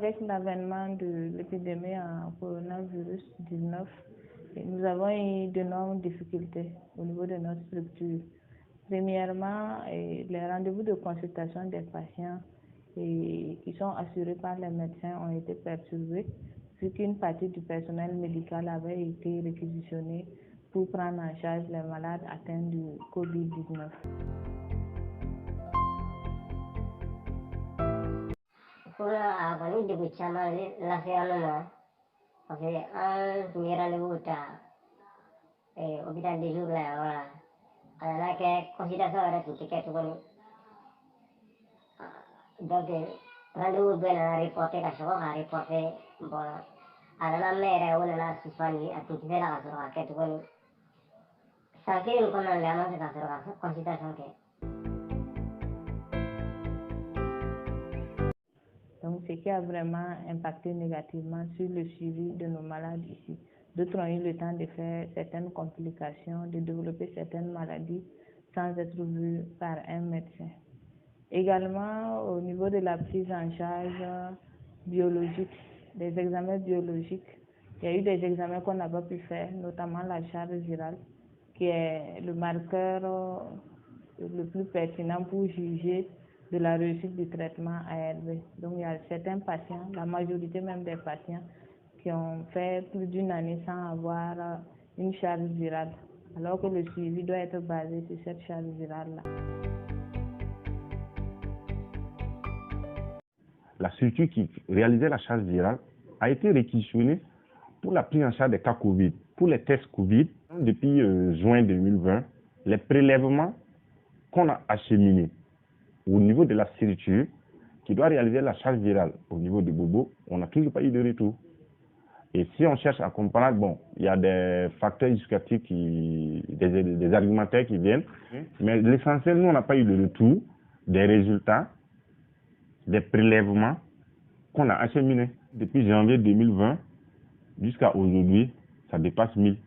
Avec l'avènement de l'épidémie en coronavirus 19, nous avons eu d'énormes difficultés au niveau de notre structure. Premièrement, les rendez-vous de consultation des patients qui sont assurés par les médecins ont été perturbés, vu qu'une partie du personnel médical avait été réquisitionnée pour prendre en charge les malades atteints du COVID-19. Pour avoir des bouts de la séance, parce que premier rendez-vous à l'hôpital de jour là, voilà. Alors que consultation est tout ticket tout bon. Donc rendez-vous bien reporté à chaque fois reporté bon. Alors la mère on a suspendu à tout ticket là sur la quête tout bon. Ça fait une commande là non c'est ça sur consultation que. Donc, ce qui a vraiment impacté négativement sur le suivi de nos malades ici. D'autres ont eu le temps de faire certaines complications, de développer certaines maladies sans être vus par un médecin. Également, au niveau de la prise en charge biologique, des examens biologiques, il y a eu des examens qu'on n'a pas pu faire, notamment la charge virale, qui est le marqueur le plus pertinent pour juger de la réussite du traitement ARV. Donc il y a certains patients, la majorité même des patients, qui ont fait plus d'une année sans avoir une charge virale, alors que le suivi doit être basé sur cette charge virale-là. La structure qui réalisait la charge virale a été réquisitionnée pour la prise en charge des cas Covid. Pour les tests Covid, depuis juin 2020, les prélèvements qu'on a acheminés au niveau de la structure qui doit réaliser la charge virale au niveau de Bobo, on n'a toujours pas eu de retour. Et si on cherche à comprendre, bon, il y a des facteurs justificatifs, des argumentaires qui viennent, mais l'essentiel, nous, on n'a pas eu de retour des résultats des prélèvements qu'on a acheminés. Depuis janvier 2020 jusqu'à aujourd'hui, ça dépasse 1000.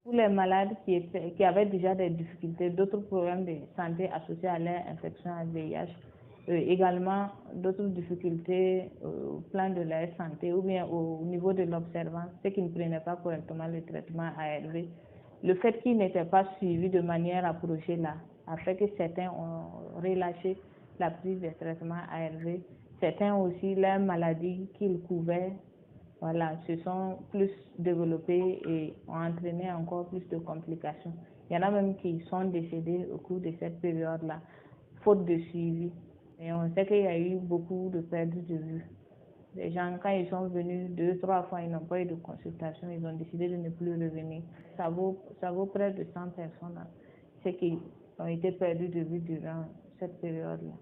Pour les malades qui avaient déjà des difficultés, d'autres problèmes de santé associés à leur infection à VIH, également d'autres difficultés au plan de leur santé ou bien au niveau de l'observance, ceux qui ne prenaient pas correctement le traitement ARV, le fait qu'ils n'étaient pas suivis de manière approchée là, a fait que certains ont relâché la prise des traitements ARV, certains aussi, leurs maladies qu'ils couvaient, voilà, se sont plus développés et ont entraîné encore plus de complications. Il y en a même qui sont décédés au cours de cette période-là, faute de suivi. Et on sait qu'il y a eu beaucoup de pertes de vue. Les gens, quand ils sont venus 2-3 fois, ils n'ont pas eu de consultation, ils ont décidé de ne plus revenir. Ça vaut près de 100 personnes, hein, ceux qui ont été perdus de vue durant cette période-là.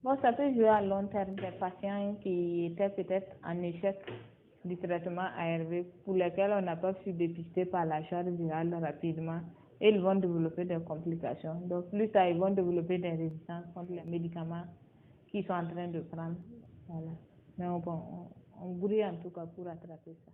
Bon, ça peut jouer à long terme des patients qui étaient peut-être en échec du traitement ARV, pour lesquels on n'a pas su dépister par la charge virale rapidement, et ils vont développer des complications. Donc plus tard, ils vont développer des résistances contre les médicaments qu'ils sont en train de prendre. Voilà. Mais on brille en tout cas pour rattraper ça.